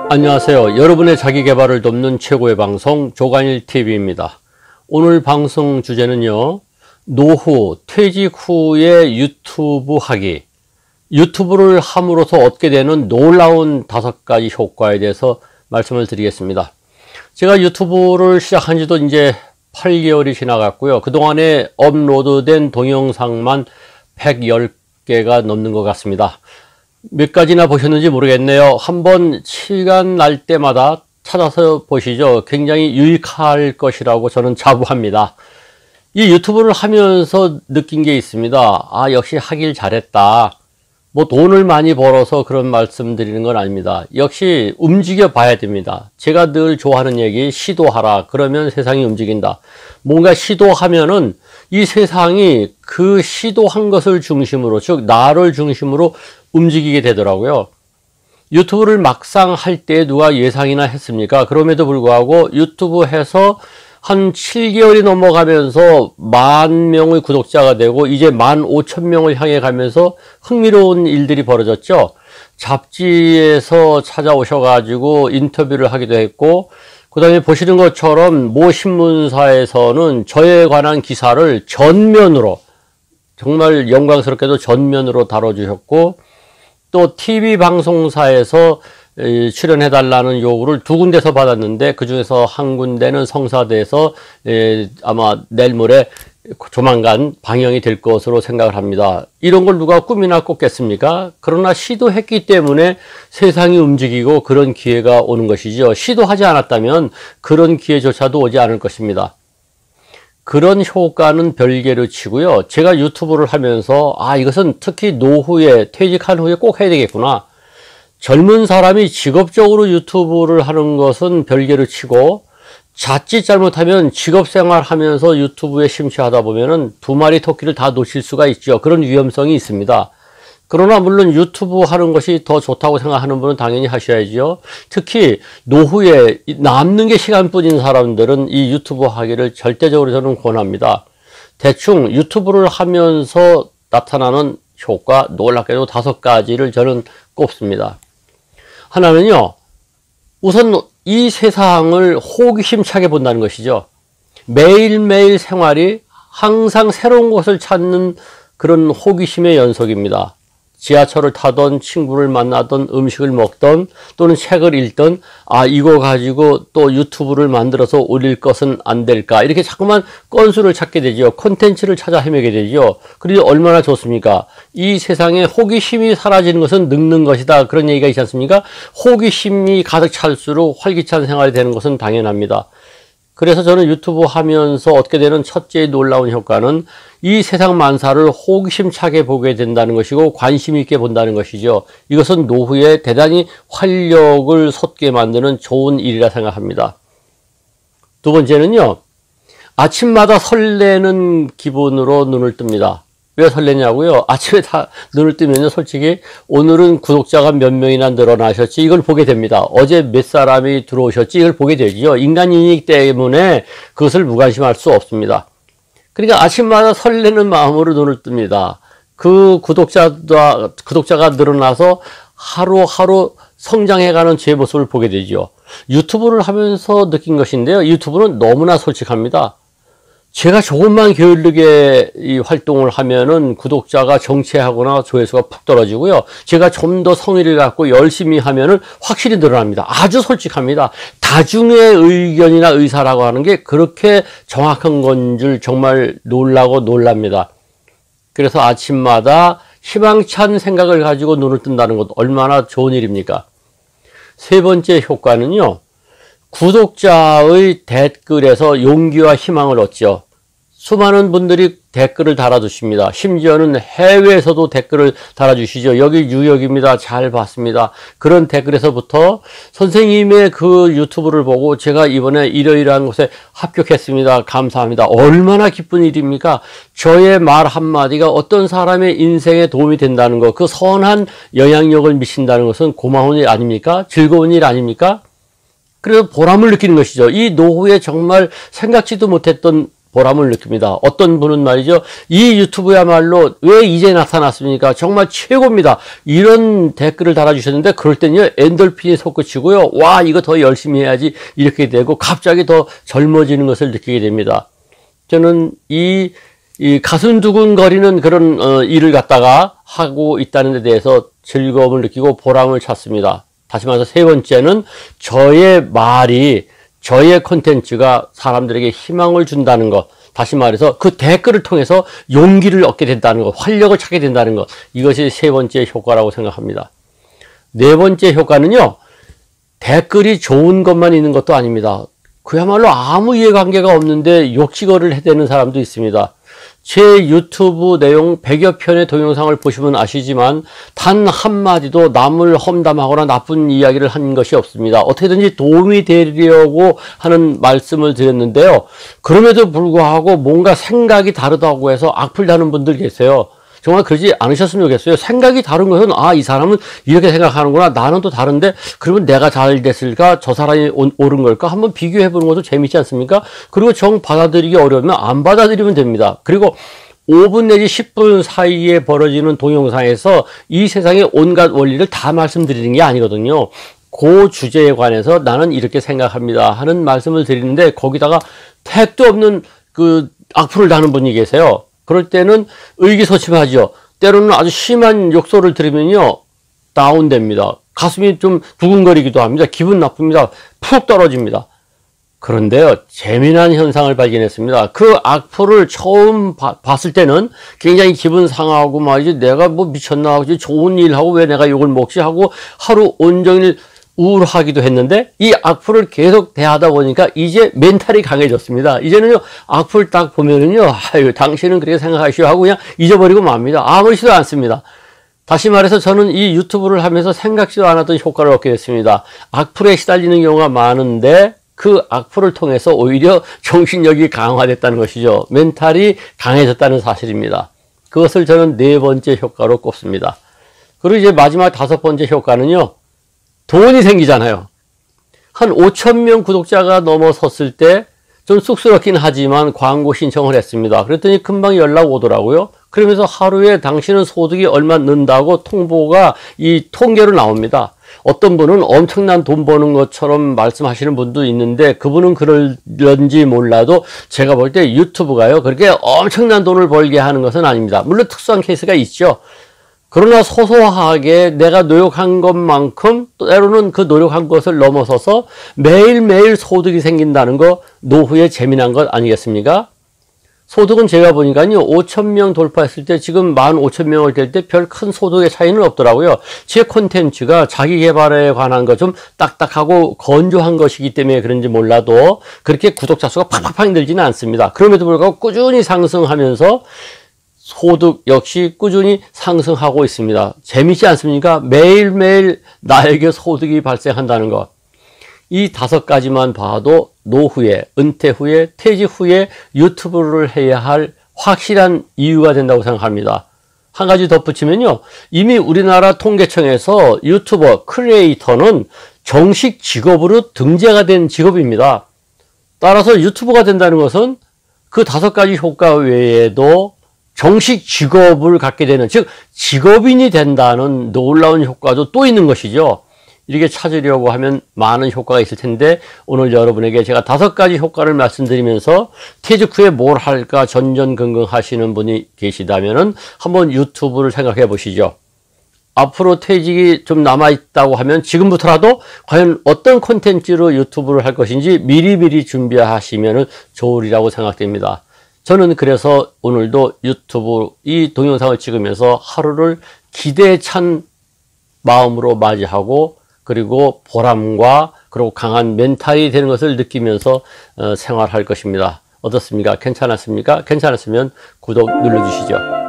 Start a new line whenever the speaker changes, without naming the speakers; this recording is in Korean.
안녕하세요. 여러분의 자기계발을 돕는 최고의 방송 조간일TV입니다. 오늘 방송 주제는요, 노후, 퇴직 후에 유튜브 하기, 유튜브를 함으로써 얻게 되는 놀라운 5가지 효과에 대해서 말씀을 드리겠습니다. 제가 유튜브를 시작한 지도 이제 8개월이 지나갔고요. 그동안에 업로드된 동영상만 110개가 넘는 것 같습니다. 몇 가지나 보셨는지 모르겠네요. 한번 시간 날 때마다 찾아서 보시죠. 굉장히 유익할 것이라고 저는 자부합니다. 이 유튜브를 하면서 느낀 게 있습니다. 아, 역시 하길 잘했다. 뭐 돈을 많이 벌어서 그런 말씀 드리는 건 아닙니다. 역시 움직여 봐야 됩니다. 제가 늘 좋아하는 얘기, 시도하라. 그러면 세상이 움직인다. 뭔가 시도하면은 이 세상이 그 시도한 것을 중심으로, 즉 나를 중심으로 움직이게 되더라고요. 유튜브를 막상 할 때 누가 예상이나 했습니까? 그럼에도 불구하고 유튜브 해서 한 7개월이 넘어가면서 10,000명의 구독자가 되고 이제 15,000명을 향해 가면서 흥미로운 일들이 벌어졌죠. 잡지에서 찾아오셔가지고 인터뷰를 하기도 했고, 그 다음에 보시는 것처럼 모 신문사에서는 저에 관한 기사를 전면으로, 정말 영광스럽게도 전면으로 다뤄주셨고, 또 TV 방송사에서 출연해달라는 요구를 2군데서 받았는데, 그 중에서 한 군데는 성사돼서 아마 내일 모레 조만간 방영이 될 것으로 생각을 합니다. 이런 걸 누가 꿈이나 꿨겠습니까? 그러나 시도했기 때문에 세상이 움직이고 그런 기회가 오는 것이죠. 시도하지 않았다면 그런 기회조차도 오지 않을 것입니다. 그런 효과는 별개로 치고요. 제가 유튜브를 하면서 이것은 특히 노후에, 퇴직한 후에 꼭 해야 되겠구나. 젊은 사람이 직업적으로 유튜브를 하는 것은 별개로 치고, 자칫 잘못하면 직업생활 하면서 유튜브에 심취하다 보면은 2마리 토끼를 다 놓칠 수가 있죠. 그런 위험성이 있습니다. 그러나 물론 유튜브 하는 것이 더 좋다고 생각하는 분은 당연히 하셔야죠. 특히 노후에 남는 게 시간뿐인 사람들은 이 유튜브 하기를 절대적으로 저는 권합니다. 대충 유튜브를 하면서 나타나는 효과 놀랍게도 5가지를 저는 꼽습니다. 하나는요, 우선 이 세상을 호기심차게 본다는 것이죠. 매일매일 생활이 항상 새로운 것을 찾는 그런 호기심의 연속입니다. 지하철을 타던, 친구를 만나던, 음식을 먹던, 또는 책을 읽던, 이거 가지고 또 유튜브를 만들어서 올릴 것은 안 될까, 이렇게 자꾸만 건수를 찾게 되죠. 콘텐츠를 찾아 헤매게 되죠. 그리고 얼마나 좋습니까? 이 세상에 호기심이 사라지는 것은 늙는 것이다, 그런 얘기가 있지 않습니까? 호기심이 가득 찰수록 활기찬 생활이 되는 것은 당연합니다. 그래서 저는 유튜브 하면서 얻게 되는 첫째 놀라운 효과는 이 세상 만사를 호기심차게 보게 된다는 것이고 관심 있게 본다는 것이죠. 이것은 노후에 대단히 활력을 솟게 만드는 좋은 일이라 생각합니다. 2번째는요, 아침마다 설레는 기분으로 눈을 뜹니다. 왜 설레냐고요? 아침에 다 눈을 뜨면요, 솔직히 오늘은 구독자가 몇 명이나 늘어나셨지, 이걸 보게 됩니다. 어제 몇 사람이 들어오셨지, 이걸 보게 되죠. 인간이기 때문에 그것을 무관심할 수 없습니다. 그러니까 아침마다 설레는 마음으로 눈을 뜹니다. 그 구독자가 늘어나서 하루하루 성장해가는 제 모습을 보게 되죠. 유튜브를 하면서 느낀 것인데요, 유튜브는 너무나 솔직합니다. 제가 조금만 게으르게 이 활동을 하면은 구독자가 정체하거나 조회수가 푹 떨어지고요. 제가 좀 더 성의를 갖고 열심히 하면은 확실히 늘어납니다. 아주 솔직합니다. 다중의 의견이나 의사라고 하는 게 그렇게 정확한 건 줄 정말 놀랍니다. 그래서 아침마다 희망찬 생각을 가지고 눈을 뜬다는 것 얼마나 좋은 일입니까? 3번째 효과는요, 구독자의 댓글에서 용기와 희망을 얻죠. 수많은 분들이 댓글을 달아주십니다. 심지어는 해외에서도 댓글을 달아주시죠. 여기 뉴욕입니다. 잘 봤습니다. 그런 댓글에서부터 선생님의 그 유튜브를 보고 제가 이번에 이러이러한 곳에 합격했습니다. 감사합니다. 얼마나 기쁜 일입니까? 저의 말 한마디가 어떤 사람의 인생에 도움이 된다는 것, 그 선한 영향력을 미친다는 것은 고마운 일 아닙니까? 즐거운 일 아닙니까? 그래서 보람을 느끼는 것이죠. 이 노후에 정말 생각지도 못했던 보람을 느낍니다. 어떤 분은 말이죠. 이 유튜브야말로 왜 이제 나타났습니까? 정말 최고입니다. 이런 댓글을 달아주셨는데 그럴 때는요. 엔돌핀이 솟구치고요. 와 이거 더 열심히 해야지 이렇게 되고 갑자기 더 젊어지는 것을 느끼게 됩니다. 저는 이 가슴 두근거리는 그런 일을 갖다가 하고 있다는 데 대해서 즐거움을 느끼고 보람을 찾습니다. 다시 말해서 세 번째는 저의 말이 저의 콘텐츠가 사람들에게 희망을 준다는 것, 다시 말해서 그 댓글을 통해서 용기를 얻게 된다는 것, 활력을 찾게 된다는 것, 이것이 세 번째 효과라고 생각합니다. 네 번째 효과는요, 댓글이 좋은 것만 있는 것도 아닙니다. 그야말로 아무 이해관계가 없는데 욕지거리를 해대는 사람도 있습니다. 제 유튜브 내용 100여 편의 동영상을 보시면 아시지만 단 한마디도 남을 험담하거나 나쁜 이야기를 한 것이 없습니다. 어떻게든지 도움이 되려고 하는 말씀을 드렸는데요. 그럼에도 불구하고 뭔가 생각이 다르다고 해서 악플 다는 분들 계세요. 정말 그러지 않으셨으면 좋겠어요. 생각이 다른 것은 이 사람은 이렇게 생각하는구나. 나는 또 다른데 그러면 내가 잘 됐을까? 저 사람이 옳은 걸까? 한번 비교해 보는 것도 재밌지 않습니까? 그리고 정 받아들이기 어려우면 안 받아들이면 됩니다. 그리고 5분 내지 10분 사이에 벌어지는 동영상에서 이 세상의 온갖 원리를 다 말씀드리는 게 아니거든요. 그 주제에 관해서 나는 이렇게 생각합니다 하는 말씀을 드리는데 거기다가 택도 없는 그 악플을 다는 분이 계세요. 그럴 때는 의기소침하죠. 때로는 아주 심한 욕설을 들으면요. 다운됩니다. 가슴이 좀 두근거리기도 합니다. 기분 나쁩니다. 푹 떨어집니다. 그런데요. 재미난 현상을 발견했습니다. 그 악플을 처음 봤을 때는 굉장히 기분 상하고 말이지 내가 뭐 미쳤나 좋은 일 하고 왜 내가 욕을 먹지 하고 하루 온종일 우울하기도 했는데 이 악플을 계속 대하다 보니까 이제 멘탈이 강해졌습니다. 이제는요 악플 딱 보면은요 아유 당신은 그렇게 생각하시오 하고 그냥 잊어버리고 맙니다. 아무렇지도 않습니다. 다시 말해서 저는 이 유튜브를 하면서 생각지도 않았던 효과를 얻게 됐습니다. 악플에 시달리는 경우가 많은데 그 악플을 통해서 오히려 정신력이 강화됐다는 것이죠. 멘탈이 강해졌다는 사실입니다. 그것을 저는 네 번째 효과로 꼽습니다. 그리고 이제 마지막 다섯 번째 효과는요. 돈이 생기잖아요. 한 5,000명 구독자가 넘어섰을 때 좀 쑥스럽긴 하지만 광고 신청을 했습니다. 그랬더니 금방 연락 오더라고요. 그러면서 하루에 당신은 소득이 얼마 는다고 통보가 이 통계로 나옵니다. 어떤 분은 엄청난 돈 버는 것처럼 말씀하시는 분도 있는데 그분은 그런지 몰라도 제가 볼 때 유튜브가요. 그렇게 엄청난 돈을 벌게 하는 것은 아닙니다. 물론 특수한 케이스가 있죠. 그러나 소소하게 내가 노력한 것만큼 때로는 그 노력한 것을 넘어서서 매일매일 소득이 생긴다는 거 노후에 재미난 것 아니겠습니까? 소득은 제가 보니까요 5,000명 돌파했을 때 지금 15,000명을 될 때 별 큰 소득의 차이는 없더라고요. 제 콘텐츠가 자기 개발에 관한 거 좀 딱딱하고 건조한 것이기 때문에 그런지 몰라도 그렇게 구독자 수가 팍팍팍 늘지는 않습니다. 그럼에도 불구하고 꾸준히 상승하면서 소득 역시 꾸준히 상승하고 있습니다. 재밌지 않습니까? 매일매일 나에게 소득이 발생한다는 것. 이 다섯 가지만 봐도 노후에, 은퇴 후에, 퇴직 후에 유튜브를 해야 할 확실한 이유가 된다고 생각합니다. 한 가지 덧붙이면요. 이미 우리나라 통계청에서 유튜버, 크리에이터는 정식 직업으로 등재가 된 직업입니다. 따라서 유튜버가 된다는 것은 그 다섯 가지 효과 외에도 정식 직업을 갖게 되는, 즉 직업인이 된다는 놀라운 효과도 또 있는 것이죠. 이렇게 찾으려고 하면 많은 효과가 있을 텐데 오늘 여러분에게 제가 다섯 가지 효과를 말씀드리면서 퇴직 후에 뭘 할까 전전긍긍 하시는 분이 계시다면은 한번 유튜브를 생각해 보시죠. 앞으로 퇴직이 좀 남아있다고 하면 지금부터라도 과연 어떤 콘텐츠로 유튜브를 할 것인지 미리미리 준비하시면 좋으리라고 생각됩니다. 저는 그래서 오늘도 유튜브 이 동영상을 찍으면서 하루를 기대에 찬 마음으로 맞이하고 그리고 보람과 그리고 강한 멘탈이 되는 것을 느끼면서 생활할 것입니다. 어떻습니까? 괜찮았습니까? 괜찮았으면 구독 눌러주시죠.